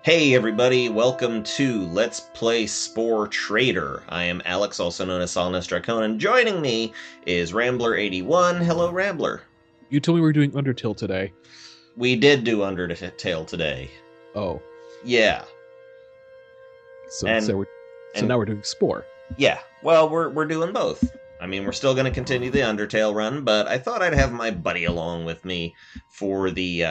Hey everybody, welcome to Let's Play Spore Trader. I am Alex, also known as Solnus Draconin. Joining me is Rambler81. Hello, Rambler. You told me we were doing Undertale today. We did do Undertale today. Oh, Yeah. so And so, we're, so and now we're doing Spore. yeah, well, we're doing both. I mean, we're still going to continue the Undertale run, but I thought I'd have my buddy along with me for the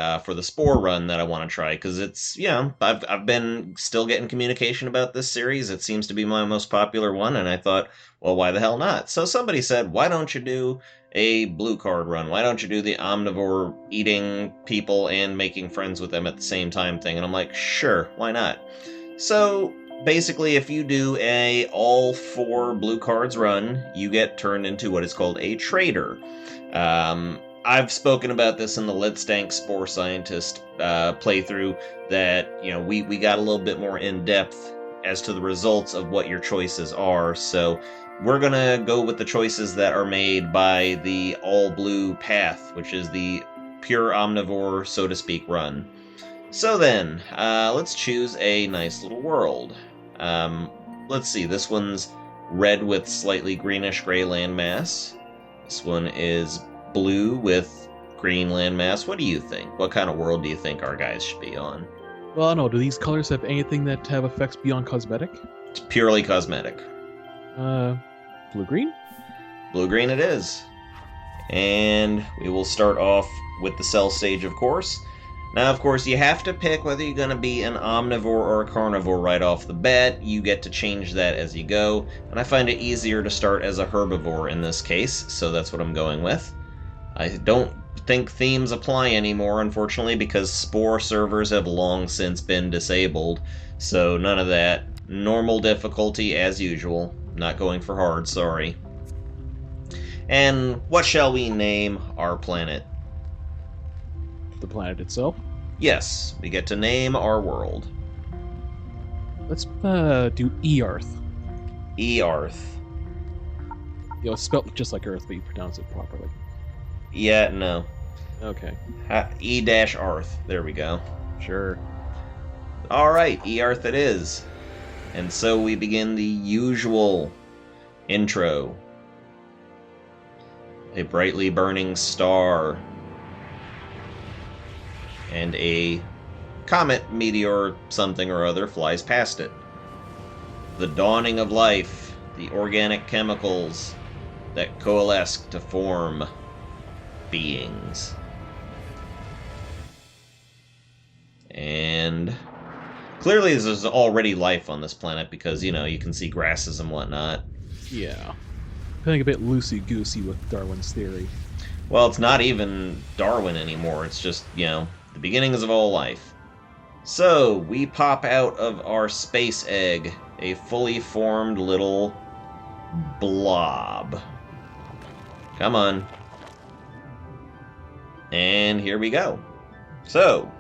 Spore run that I want to try because it's I've been still getting communication about this series. It seems to be my most popular one, and I thought, well, why the hell not? So somebody said, why don't you do a blue card run? Why don't you do the omnivore eating people and making friends with them at the same time thing? And I'm like, sure, why not? So basically, if you do a all 4 blue cards run, you get turned into what is called a trader. I've spoken about this in the Let's Stank Spore Scientist playthrough, that we got a little bit more in depth as to the results of what your choices are. So we're gonna go with the choices that are made by the all blue path, which is the pure omnivore, so to speak, run. So then, let's choose a nice little world. Let's see, this one's red with slightly greenish-gray landmass. This one is blue with green landmass. What do you think? What kind of world do you think our guys should be on? Well, I don't know. Do these colors have anything that have effects beyond cosmetic? It's purely cosmetic. Blue-green? Blue-green it is. And we will start off with the cell stage, of course. Now, of course, you have to pick whether you're going to be an omnivore or a carnivore right off the bat. You get to change that as you go, and I find it easier to start as a herbivore in this case, so that's what I'm going with. I don't think themes apply anymore, unfortunately, because Spore servers have long since been disabled, so none of that. Normal difficulty as usual. Not going for hard, sorry. And what shall we name our planet? The planet itself? Yes, we get to name our world. Let's do Earth. Earth. It's spelled just like Earth, but you pronounce it properly. Yeah, no. Okay. E-Arth. There we go. Sure. Alright, Earth it is. And so we begin the usual intro. A brightly burning star. And a comet, meteor, something or other flies past it. The dawning of life, the organic chemicals that coalesce to form beings. And clearly there's already life on this planet because, you can see grasses and whatnot. Yeah. Playing a bit loosey-goosey with Darwin's theory. Well, it's not even Darwin anymore. It's just, the beginnings of all life. So, we pop out of our space egg, a fully formed little blob. Come on. And here we go. So,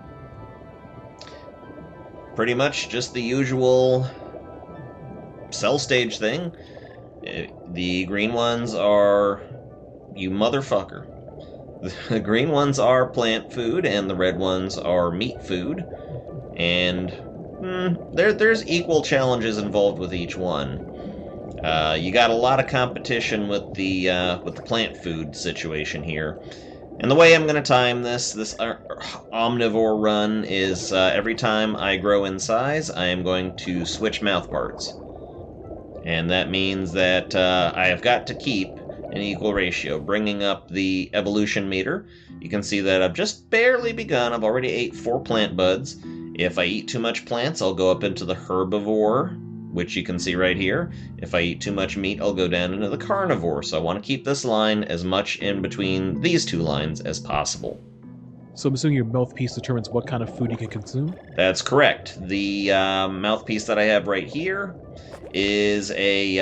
pretty much just the usual cell stage thing. The green ones are... You motherfucker. The green ones are plant food, and the red ones are meat food. And there's equal challenges involved with each one. You got a lot of competition with the plant food situation here. And the way I'm going to time this omnivore run is every time I grow in size, I am going to switch mouth parts. And that means that I have got to keep an equal ratio. Bringing up the evolution meter, you can see that I've just barely begun. I've already ate 4 plant buds. If I eat too much plants, I'll go up into the herbivore, which you can see right here. If I eat too much meat, I'll go down into the carnivore. So I want to keep this line as much in between these 2 lines as possible. So I'm assuming your mouthpiece determines what kind of food you can consume? That's correct. The mouthpiece that I have right here is a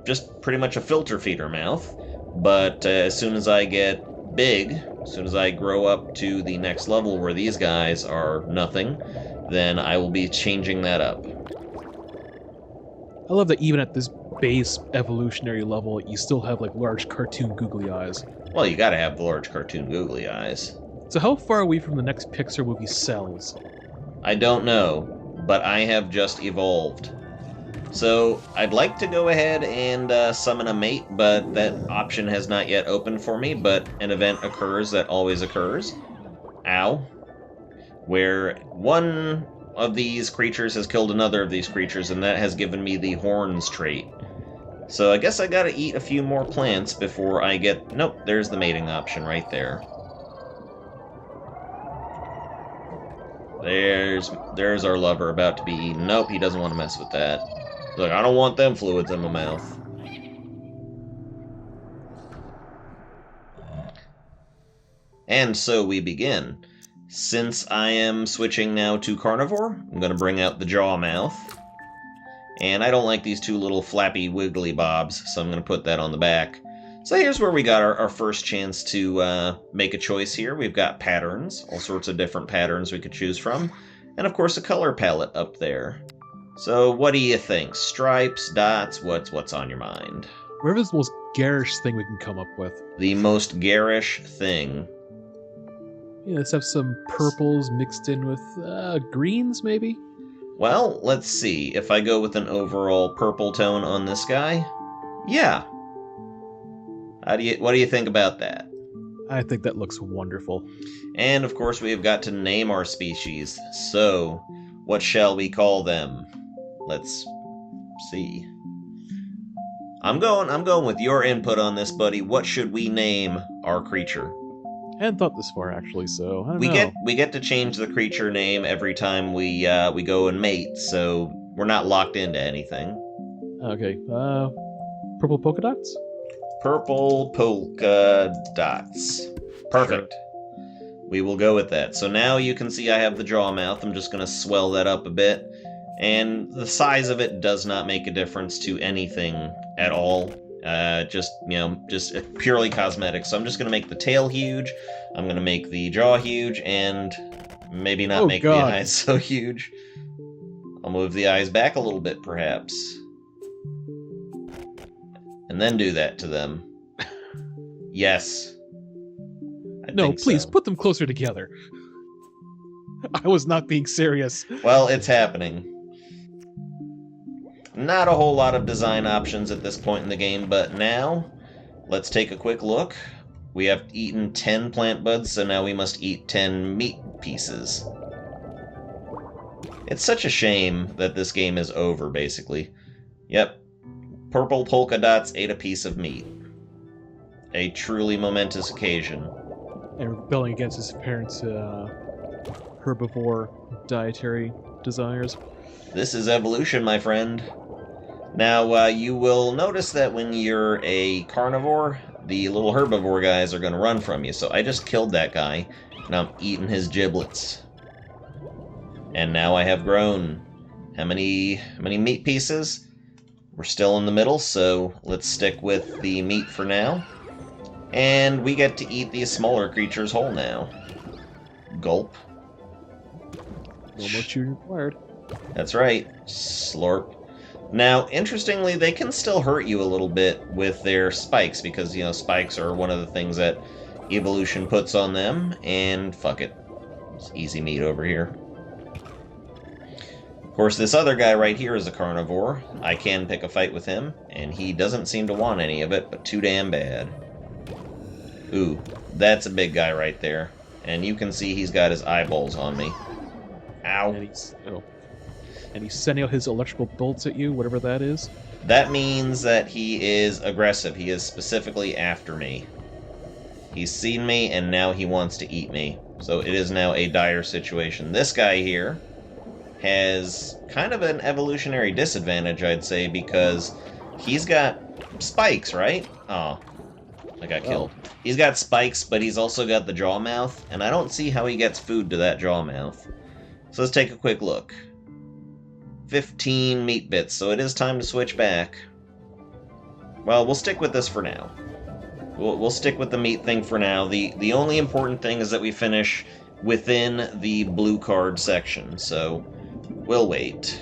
just pretty much a filter feeder mouth, but as soon as I get big, as soon as I grow up to the next level where these guys are nothing, then I will be changing that up. I love that even at this base evolutionary level, you still have like large cartoon googly eyes. Well, you gotta have the large cartoon googly eyes. So how far are we from the next Pixar movie, Cells? I don't know, but I have just evolved. So I'd like to go ahead and summon a mate, but that option has not yet opened for me, but an event occurs that always occurs. Ow. Where one of these creatures has killed another of these creatures, and that has given me the horns trait. So I guess I gotta eat a few more plants before I get... Nope, there's the mating option right there. There's our lover about to be eaten. Nope, he doesn't want to mess with that. Look, I don't want them fluids in my mouth. And so we begin. Since I am switching now to carnivore, I'm going to bring out the jaw mouth. And I don't like these two little flappy wiggly bobs, so I'm going to put that on the back. So here's where we got our first chance to make a choice here. We've got patterns, all sorts of different patterns we could choose from. And of course a color palette up there. So what do you think? Stripes, dots, what's on your mind? Whatever's the most garish thing we can come up with. The most garish thing. Yeah, let's have some purples mixed in with greens, maybe? Well, let's see. If I go with an overall purple tone on this guy, yeah. What do you think about that? I think that looks wonderful. And of course we have got to name our species. So, what shall we call them? Let's see. I'm going with your input on this, buddy. What should we name our creature? I hadn't thought this far, actually, so I don't know. We get to change the creature name every time we go and mate, so we're not locked into anything. Okay, purple polka dots? Purple polka dots. Perfect. Sure. We will go with that. So now you can see I have the jaw mouth. I'm just going to swell that up a bit. And the size of it does not make a difference to anything at all. Just purely cosmetic. So I'm just going to make the tail huge. I'm going to make the jaw huge and maybe not make the eyes so huge. I'll move the eyes back a little bit, perhaps. And then do that to them. Yes. No, please, put them closer together. I was not being serious. Well, it's happening. Not a whole lot of design options at this point in the game, but now, let's take a quick look. We have eaten 10 plant buds, so now we must eat 10 meat pieces. It's such a shame that this game is over, basically. Yep. Purple polka dots ate a piece of meat. A truly momentous occasion. And rebelling against his parents' herbivore dietary desires. This is evolution, my friend. Now, you will notice that when you're a carnivore, the little herbivore guys are going to run from you. So I just killed that guy, and I'm eating his giblets. And now I have grown. How many meat pieces? We're still in the middle, so let's stick with the meat for now. And we get to eat these smaller creatures whole now. Gulp. No more chewing required. That's right. Slurp. Now, interestingly, they can still hurt you a little bit with their spikes, because, spikes are one of the things that evolution puts on them, and fuck it. It's easy meat over here. Of course, this other guy right here is a carnivore. I can pick a fight with him, and he doesn't seem to want any of it, but too damn bad. Ooh, that's a big guy right there. And you can see he's got his eyeballs on me. Ow. And he's sending out his electrical bolts at you, whatever that is. That means that he is aggressive. He is specifically after me. He's seen me, and now he wants to eat me. So it is now a dire situation. This guy here has kind of an evolutionary disadvantage, I'd say, because he's got spikes, right? Oh, I got killed. He's got spikes, but he's also got the jaw mouth, and I don't see how he gets food to that jaw mouth. So let's take a quick look. 15 meat bits, so it is time to switch back. Well, we'll stick with this for now. We'll stick with the meat thing for now. The only important thing is that we finish within the blue card section, so we'll wait.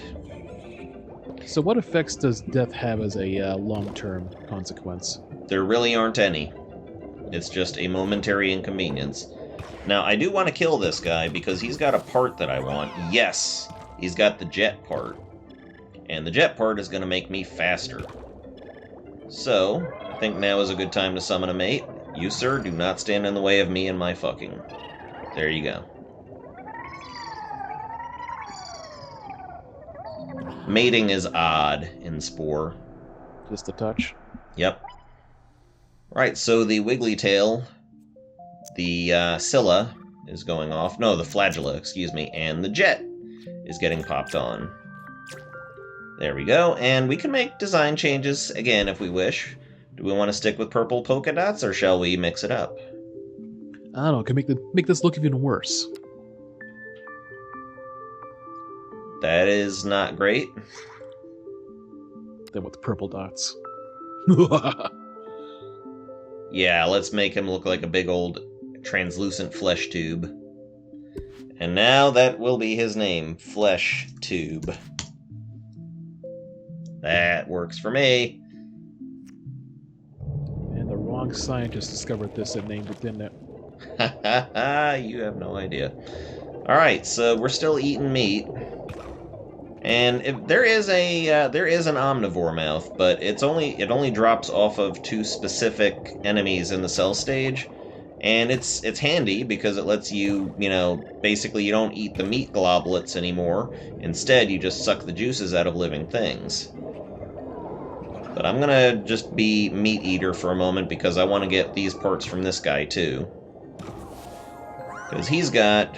So what effects does death have as a long-term consequence? There really aren't any. It's just a momentary inconvenience. Now, I do want to kill this guy because he's got a part that I want. Yes! he's got the jet part. And the jet part is going to make me faster. So, I think now is a good time to summon a mate. You, sir, do not stand in the way of me and my fucking. There you go. Mating is odd in Spore. Just a touch. Yep. Right, so the wiggly tail, the Scylla is going off. No, the flagella, excuse me, and the jet is getting popped on. There we go, and we can make design changes again if we wish. Do we want to stick with purple polka dots, or shall we mix it up? I don't know, can make this look even worse. That is not great. Than with the purple dots. Yeah, let's make him look like a big old translucent flesh tube. And now that will be his name, Flesh Tube. That works for me. And the wrong scientist discovered this and named it, didn't it? You have no idea. Alright, so we're still eating meat. And if there is an omnivore mouth, but it only drops off of 2 specific enemies in the cell stage. And it's handy because it lets you, basically you don't eat the meat globules anymore. Instead, you just suck the juices out of living things. But I'm gonna just be meat eater for a moment because I want to get these parts from this guy too. Because he's got,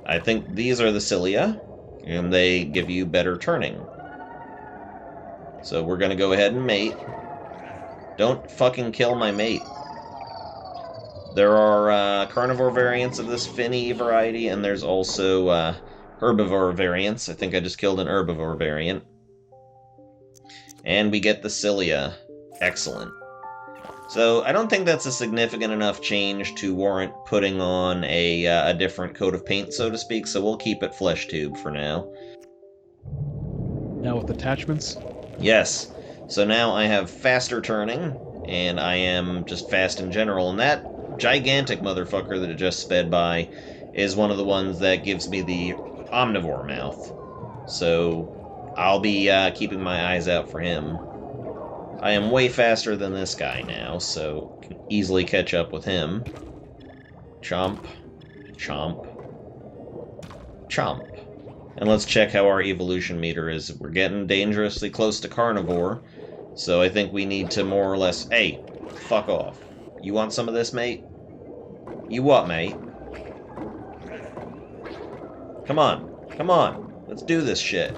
I think these are the cilia, and they give you better turning. So we're gonna go ahead and mate. Don't fucking kill my mate. There are carnivore variants of this finny variety, and there's also herbivore variants. I think I just killed an herbivore variant. And we get the cilia. Excellent. So I don't think that's a significant enough change to warrant putting on a different coat of paint, so to speak, so we'll keep it flesh tube for now. Now with attachments? Yes. So now I have faster turning, and I am just fast in general, and that gigantic motherfucker that it just sped by is one of the ones that gives me the omnivore mouth. So I'll be keeping my eyes out for him. I am way faster than this guy now, so can easily catch up with him. Chomp, chomp, chomp. And let's check how our evolution meter is. We're getting dangerously close to carnivore, so I think we need to more or less... Hey, fuck off. You want some of this, mate? You what, mate? Come on, come on. Let's do this shit.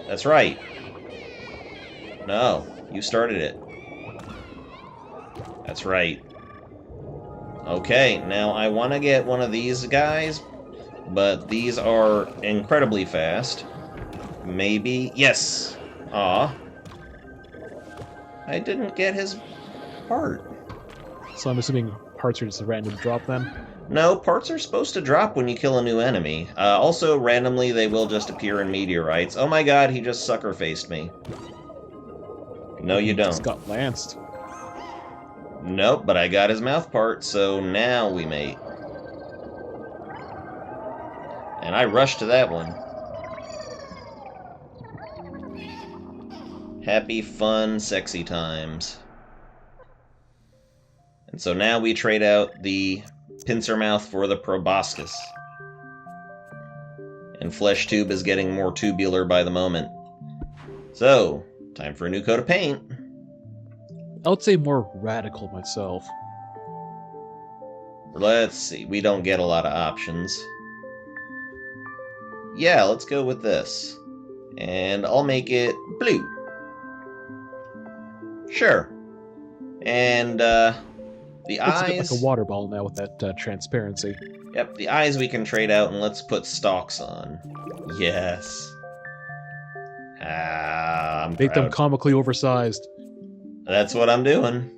That's right. No, you started it. That's right. Okay, now I want to get one of these guys, but these are incredibly fast. Maybe... Yes! Aw. I didn't get his part. So I'm assuming parts are just a random drop then? No, parts are supposed to drop when you kill a new enemy. Also, randomly, they will just appear in meteorites. Oh my god, he just sucker-faced me. No, you don't. Just got lanced. Nope, but I got his mouth part, so now we mate. And I rushed to that one. Happy, fun, sexy times. And so now we trade out the pincer mouth for the proboscis. And flesh tube is getting more tubular by the moment. So, time for a new coat of paint. I would say more radical myself. Let's see, we don't get a lot of options. Yeah, let's go with this. And I'll make it blue. Sure. And, the eyes... It's like a water bottle now with that transparency. Yep, the eyes we can trade out, and let's put stalks on. Yes. I'm Make proud. them comically oversized. That's what I'm doing.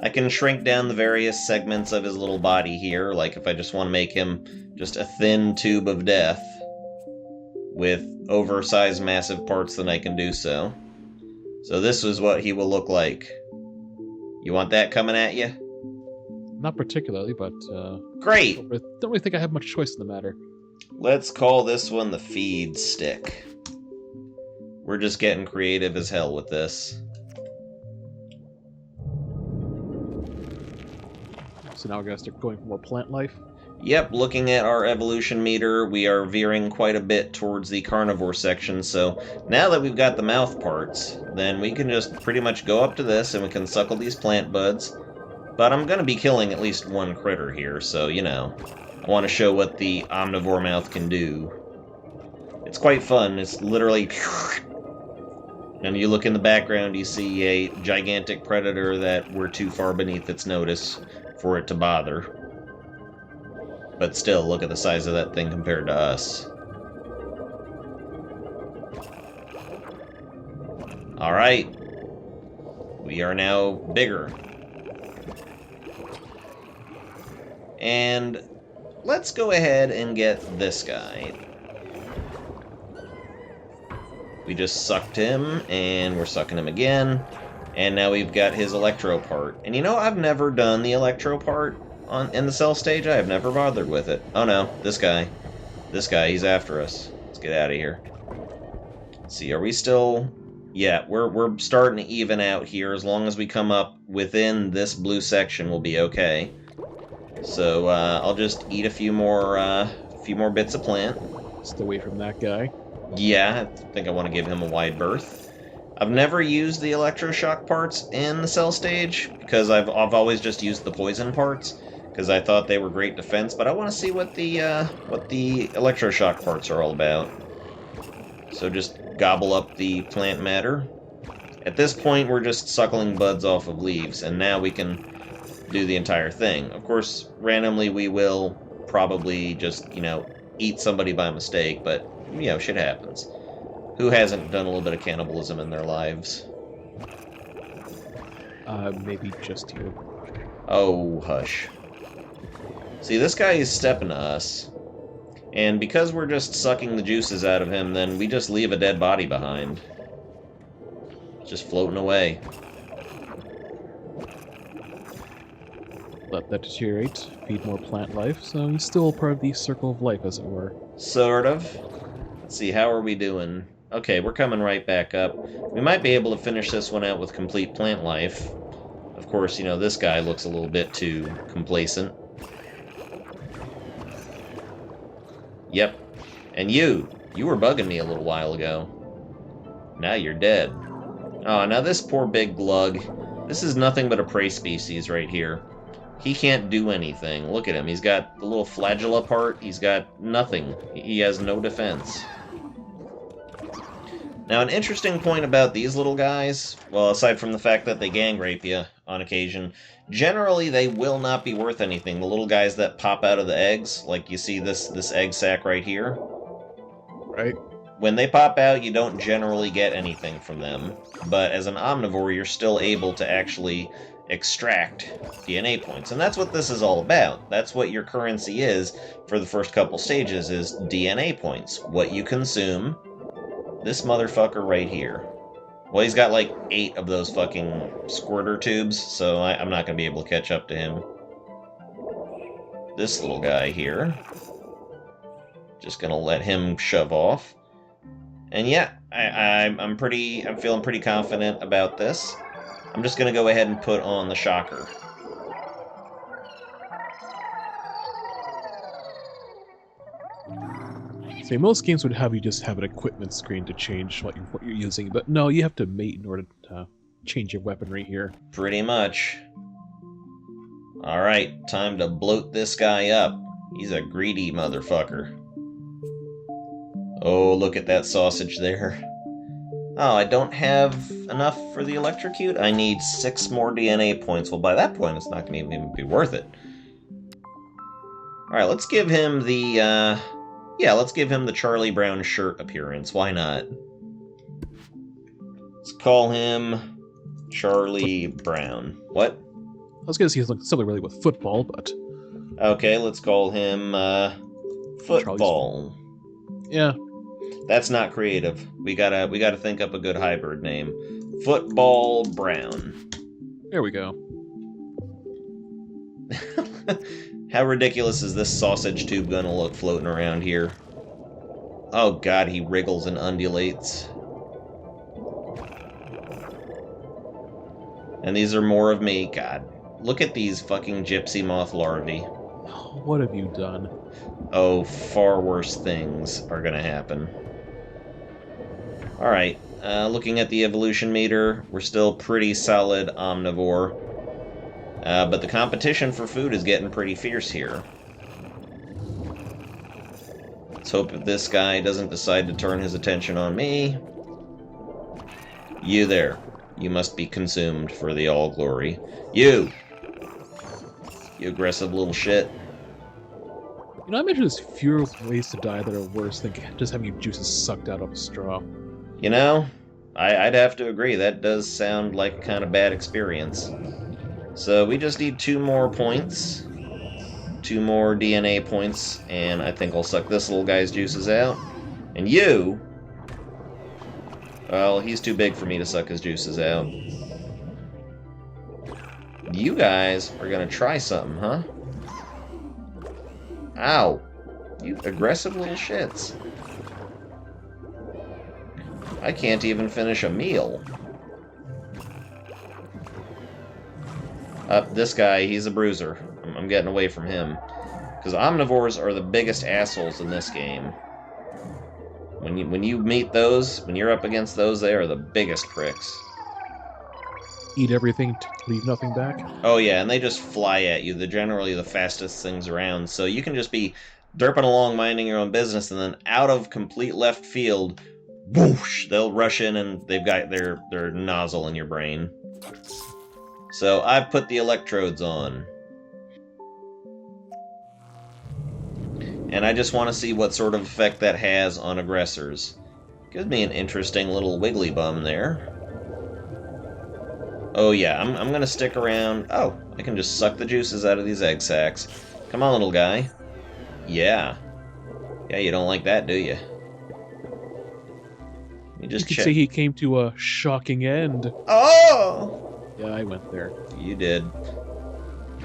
I can shrink down the various segments of his little body here, like if I just want to make him just a thin tube of death with oversized massive parts, then I can do so. So this is what he will look like. You want that coming at you? Not particularly, but Great! don't really think I have much choice in the matter. Let's call this one the feed stick. We're just getting creative as hell with this. So now we're gonna start going for more plant life. Yep, looking at our evolution meter, we are veering quite a bit towards the carnivore section, so now that we've got the mouth parts, then we can just pretty much go up to this and we can suckle these plant buds. But I'm going to be killing at least one critter here, so, you know, I want to show what the omnivore mouth can do. It's quite fun. It's literally... And you look in the background, you see a gigantic predator that we're too far beneath its notice for it to bother. But still, look at the size of that thing compared to us. Alright. We are now bigger. And let's go ahead and get this guy. We just sucked him, and we're sucking him again. And now we've got his electro part. And you know, I've never done the electro part in the cell stage. I have never bothered with it. Oh no, this guy. This guy, he's after us. Let's get out of here. Let's see, are we still... Yeah, we're starting to even out here. As long as we come up within this blue section, we'll be okay. So I'll just eat a few more bits of plant. Stay away from that guy. Yeah, I think I want to give him a wide berth. I've never used the electroshock parts in the cell stage because I've always just used the poison parts because I thought they were great defense. But I want to see what the electroshock parts are all about. So just gobble up the plant matter. At this point, we're just suckling buds off of leaves, and now we can do the entire thing. Of course, randomly we will probably just, you know, eat somebody by mistake, but, you know, shit happens. Who hasn't done a little bit of cannibalism in their lives? Maybe just you. Oh, hush. See, this guy is stepping to us, and because we're just sucking the juices out of him, then we just leave a dead body behind. Just floating away. Let that deteriorate, feed more plant life, so he's still part of the circle of life, as it were. Sort of. Let's see, how are we doing? Okay, we're coming right back up. We might be able to finish this one out with complete plant life. Of course, you know, this guy looks a little bit too complacent. Yep. And you were bugging me a little while ago. Now you're dead. Oh, now this poor big glug. This is nothing but a prey species right here. He can't do anything. Look at him. He's got the little flagella part. He's got nothing. He has no defense. Now, an interesting point about these little guys, well, aside from the fact that they gang rape you on occasion, generally they will not be worth anything. The little guys that pop out of the eggs, like you see this egg sac right here. Right. When they pop out, you don't generally get anything from them. But as an omnivore, you're still able to actually extract DNA points. And that's what this is all about. That's what your currency is for the first couple stages, is DNA points. What you consume. This motherfucker right here. Well, he's got like 8 of those fucking squirter tubes, so I'm not going to be able to catch up to him. This little guy here. Just going to let him shove off. And yeah, I'm feeling pretty confident about this. I'm just going to go ahead and put on the shocker. See, most games would have you just have an equipment screen to change what you're using, but no, you have to mate in order to change your weaponry here. Pretty much. Alright, time to bloat this guy up. He's a greedy motherfucker. Oh, look at that sausage there. Oh, I don't have enough for the electrocute? I need 6 more DNA points. Well, by that point, it's not going to even be worth it. Alright, let's give him the, let's give him the Charlie Brown shirt appearance. Why not? Let's call him Charlie Brown. What? I was going to say he's similar really with football, but... Okay, let's call him, Football. Yeah. That's not creative. We gotta think up a good hybrid name. Football Brown. There we go. How ridiculous is this sausage tube gonna look floating around here? Oh god, he wriggles and undulates. And these are more of me. God, look at these fucking gypsy moth larvae. What have you done? Oh, far worse things are gonna happen. Alright, looking at the evolution meter, we're still pretty solid omnivore. But the competition for food is getting pretty fierce here. Let's hope that this guy doesn't decide to turn his attention on me. You there. You must be consumed for the all-glory. You! You aggressive little shit. You know, I imagine there's fewer ways to die that are worse than just having your juices sucked out of a straw. You know, I'd have to agree. That does sound like a kind of bad experience. So we just need 2 more points. 2 more DNA points, and I think I'll suck this little guy's juices out. And you... Well, he's too big for me to suck his juices out. You guys are gonna try something, huh? Ow. You aggressive little shits. I can't even finish a meal. This guy, he's a bruiser. I'm getting away from him. Because omnivores are the biggest assholes in this game. When you meet those, when you're up against those, they are the biggest pricks. Eat everything, leave nothing back? Oh yeah, and they just fly at you. They're generally the fastest things around, so you can just be derping along minding your own business, and then out of complete left field, whoosh, they'll rush in and they've got their nozzle in your brain. So I've put the electrodes on. And I just want to see what sort of effect that has on aggressors. Gives me an interesting little wiggly bum there. Oh yeah, I'm gonna stick around. Oh, I can just suck the juices out of these egg sacs. Come on, little guy. Yeah. Yeah, you don't like that, do you? You just could say he came to a shocking end. Oh! Yeah, I went there. You did.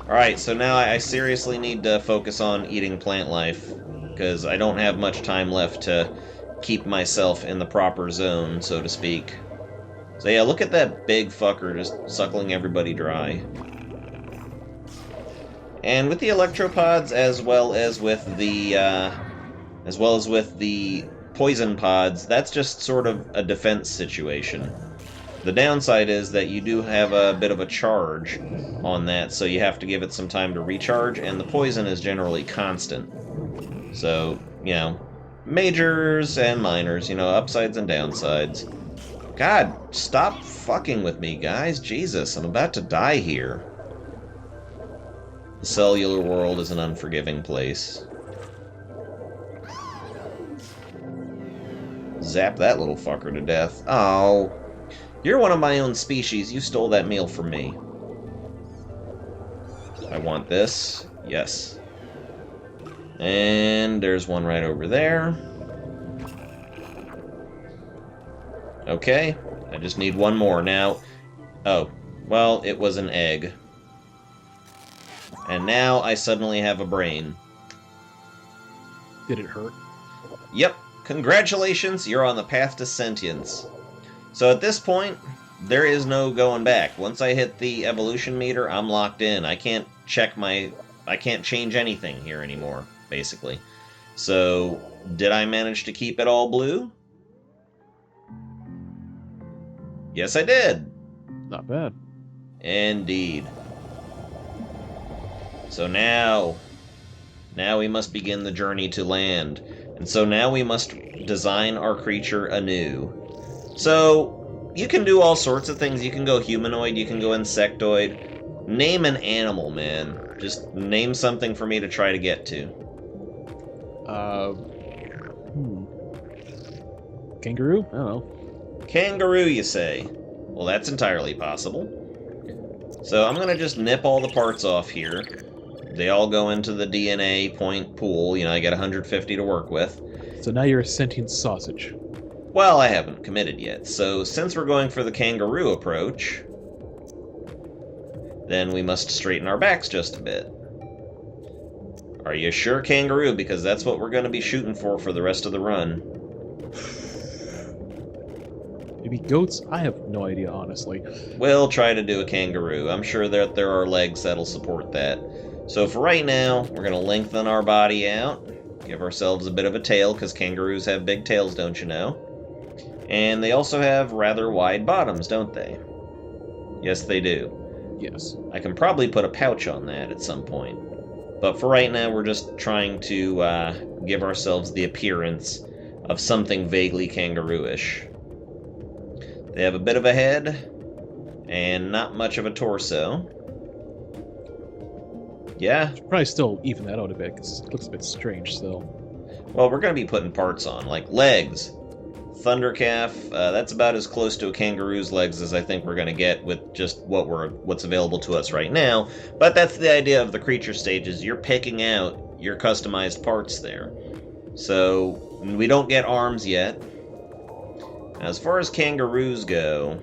Alright, so now I seriously need to focus on eating plant life, because I don't have much time left to keep myself in the proper zone, so to speak. So yeah, look at that big fucker just suckling everybody dry. And with the electropods, as well as with the poison pods, that's just sort of a defense situation. The downside is that you do have a bit of a charge on that, so you have to give it some time to recharge, and the poison is generally constant. So, you know, majors and minors, you know, upsides and downsides. God, stop fucking with me, guys. Jesus, I'm about to die here. The cellular world is an unforgiving place. Zap that little fucker to death. Oh. You're one of my own species. You stole that meal from me. I want this. Yes. And there's one right over there. Okay. I just need one more. Now... Oh. Well, it was an egg. And now I suddenly have a brain. Did it hurt? Yep. Congratulations, you're on the path to sentience. So at this point, there is no going back. Once I hit the evolution meter, I'm locked in. I can't change anything here anymore, basically. So, did I manage to keep it all blue? Yes, I did. Not bad. Indeed. So now we must begin the journey to land. And so now we must design our creature anew. So, you can do all sorts of things. You can go humanoid, you can go insectoid. Name an animal, man. Just name something for me to try to get to. Kangaroo? I don't know. Kangaroo, you say? Well, that's entirely possible. So I'm gonna just nip all the parts off here. They all go into the DNA point pool. You know, I get 150 to work with. So now you're a sentient sausage. Well, I haven't committed yet. So since we're going for the kangaroo approach, then we must straighten our backs just a bit. Are you sure, kangaroo? Because that's what we're going to be shooting for the rest of the run. Maybe goats? I have no idea, honestly. We'll try to do a kangaroo. I'm sure that there are legs that'll support that. So for right now, we're going to lengthen our body out, give ourselves a bit of a tail, because kangaroos have big tails, don't you know? And they also have rather wide bottoms, don't they? Yes, they do. Yes. I can probably put a pouch on that at some point. But for right now, we're just trying to give ourselves the appearance of something vaguely kangaroo-ish. They have a bit of a head, and not much of a torso. Yeah. Should probably still even that out a bit, because it looks a bit strange still. Well, we're going to be putting parts on, like legs. Thundercalf, that's about as close to a kangaroo's legs as I think we're going to get with just what's available to us right now. But that's the idea of the creature stages. You're picking out your customized parts there. So we don't get arms yet. As far as kangaroos go,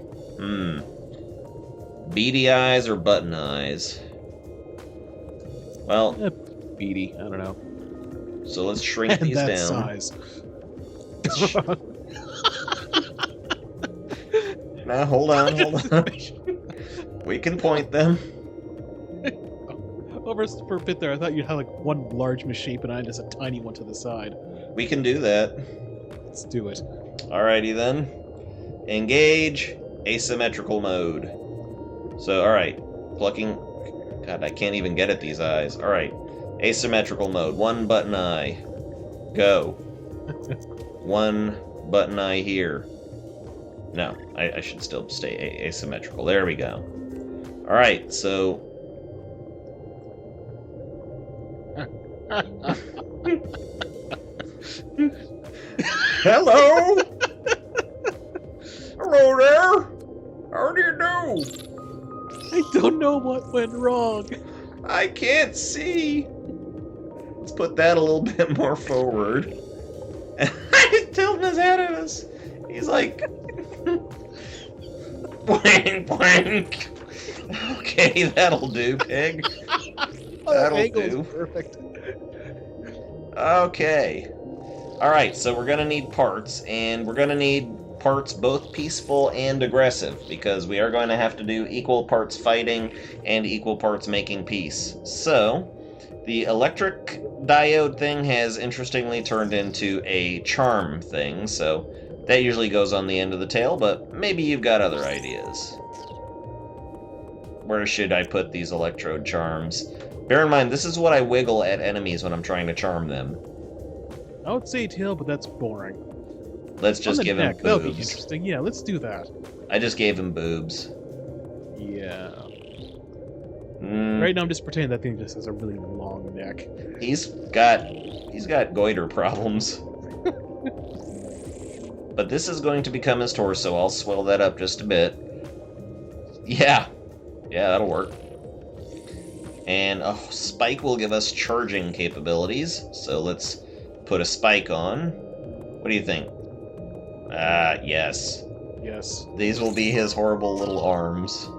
beady eyes or button eyes? Well, beady, I don't know. So let's shrink these that down. Size. Now, hold on. We can point them. Over for a bit there, I thought you'd have like one large misshapen eye and just a tiny one to the side. We can do that. Let's do it. Alrighty then. Engage asymmetrical mode. So, alright. Plucking... God, I can't even get at these eyes. Alright. Asymmetrical mode. One button eye. Go. One button eye here. No, I should still stay asymmetrical. There we go. Alright, so... Hello! Hello there! How do you do? I don't know what went wrong. I can't see. Let's put that a little bit more forward. He's tilting his head at us. He's like... Boink, boink. Okay, that'll do, pig. That'll do. Perfect. Okay. Alright, so we're going to need parts, and we're going to need parts both peaceful and aggressive, because we are going to have to do equal parts fighting and equal parts making peace. So, the electric diode thing has interestingly turned into a charm thing, so that usually goes on the end of the tail, but maybe you've got other ideas. Where should I put these electrode charms? Bear in mind, this is what I wiggle at enemies when I'm trying to charm them. I would say tail, but that's boring. Let's just give him neck, that'll be boobs. interesting. Yeah, let's do that. I just gave him boobs. Yeah. Right now I'm just pretending that thing just has a really long neck. He's got goiter problems. But this is going to become his torso. I'll swell that up just a bit. Yeah. Yeah, that'll work. And a spike will give us charging capabilities. So let's put a spike on. What do you think? Yes. Yes. These will be his horrible little arms.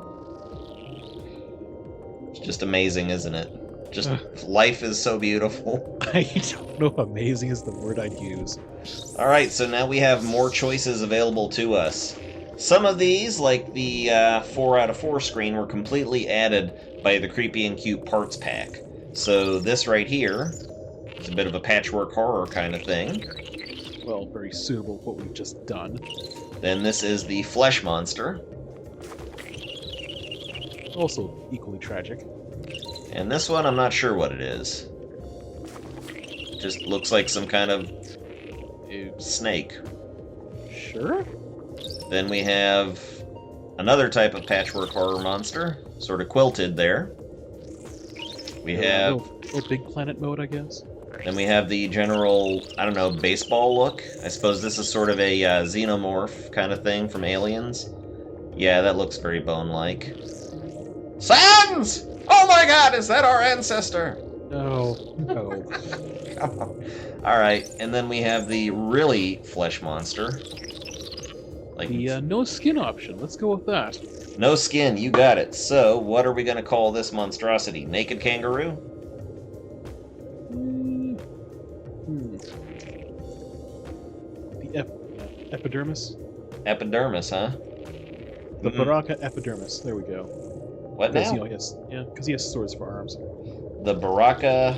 It's just amazing, isn't it? Just life is so beautiful. I don't know if amazing is the word I'd use. Alright, so now we have more choices available to us. Some of these, like the 4 out of 4 screen, were completely added by the Creepy and Cute Parts Pack. So this right here is a bit of a patchwork horror kind of thing. Well, very suitable for what we've just done. Then this is the Flesh Monster. Also equally tragic. And this one, I'm not sure what it is. Just looks like some kind of snake. Sure? Then we have another type of patchwork horror monster, sort of quilted there. We have... little Big Planet mode, I guess. Then we have the general, I don't know, baseball look. I suppose this is sort of a xenomorph kind of thing from Aliens. Yeah, that looks very bone-like. Sans! Oh my god, is that our ancestor? No, no. Come on. Alright, and then we have the really flesh monster. Like The no skin option. Let's go with that. no skin, you got it. So, what are we going to call this monstrosity? Naked kangaroo? The epidermis? epidermis, huh? The Baraka epidermis. There we go. What Because now? because he has swords for arms. The Baraka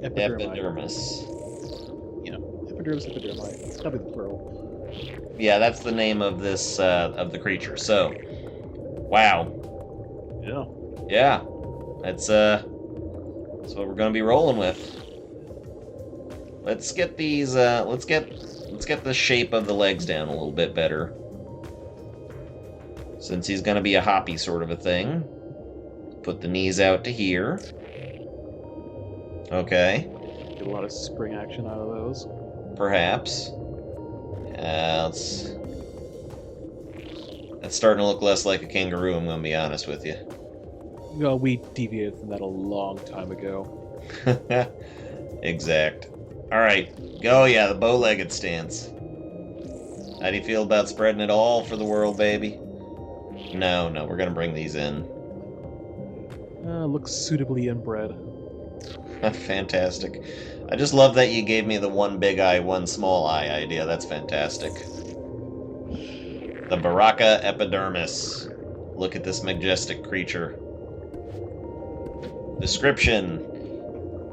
Epidermi. epidermis. Epidermis, epidermi. That'll be the plural. Yeah, that's the name of this of the creature. So, wow. Yeah. Yeah, that's what we're gonna be rolling with. Let's get these. Let's get the shape of the legs down a little bit better. Since he's gonna be a hoppy sort of a thing. Put the knees out to here. Okay. Get a lot of spring action out of those. Perhaps. That's starting to look less like a kangaroo, I'm gonna be honest with you. Well, we deviated from that a long time ago. Exact. Alright, go, yeah, the bow-legged stance. How do you feel about spreading it all for the world, baby? No, we're gonna bring these in. Looks suitably inbred. Fantastic. I just love that you gave me the one big eye, one small eye idea. That's fantastic. The Baraka epidermis. Look at this majestic creature. Description.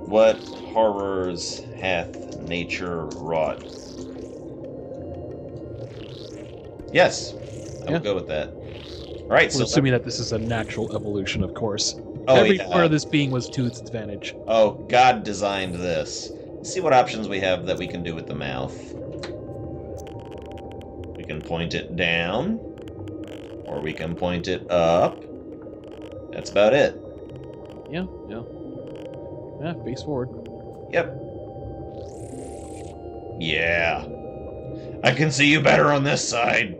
What horrors hath nature wrought? Yes, I will go with that. All right, We're assuming that this is a natural evolution, of course. Oh, Every yeah. part of this being was to its advantage. Oh, God designed this. Let's see what options we have that we can do with the mouth. We can point it down, or we can point it up. That's about it. Yeah. Yeah, face forward. Yep. Yeah. I can see you better on this side.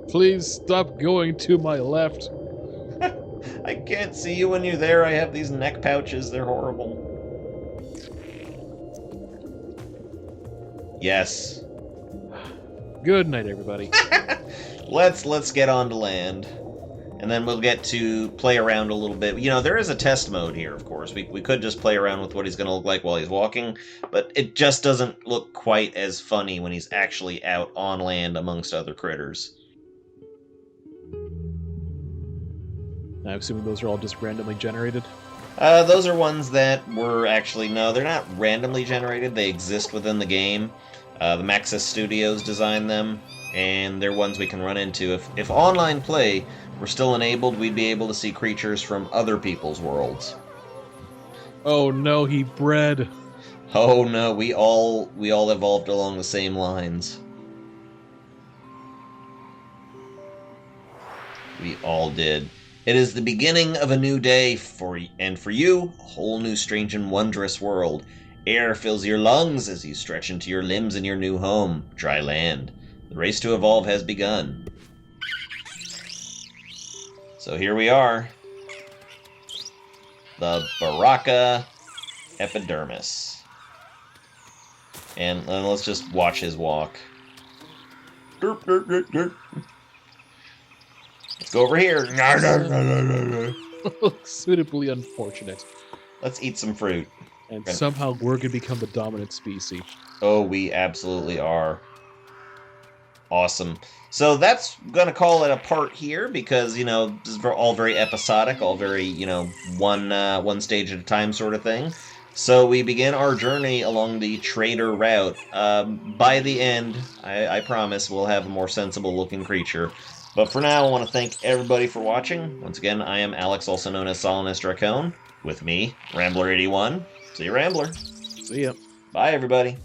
Please stop going to my left. I can't see you when you're there. I have these neck pouches. They're horrible. Yes. Good night, everybody. Let's get on to land. And then we'll get to play around a little bit. You know, there is a test mode here, of course. We could just play around with what he's going to look like while he's walking, but it just doesn't look quite as funny when he's actually out on land amongst other critters. I'm assuming those are all just randomly generated. Those are ones that were actually... No, they're not randomly generated. They exist within the game. The Maxis Studios designed them, and they're ones we can run into. If online play were still enabled, we'd be able to see creatures from other people's worlds. Oh no, he bred. Oh no, we all evolved along the same lines. We all did. It is the beginning of a new day for you, a whole new strange and wondrous world. Air fills your lungs as you stretch into your limbs in your new home, dry land. The race to evolve has begun. So here we are. The Baraka epidermis. And let's just watch his walk. Derp, derp, derp, derp. Let's go over here. Suitably unfortunate. Let's eat some fruit. And somehow we're going to become the dominant species. Oh, we absolutely are. Awesome. So that's going to call it a part here because, you know, this is all very episodic, all very, you know, one stage at a time sort of thing. So we begin our journey along the trader route. By the end, I promise, we'll have a more sensible looking creature. But for now, I want to thank everybody for watching. Once again, I am Alex, also known as Solanus Dracone. With me, Rambler81. See you, Rambler. See ya. Bye, everybody.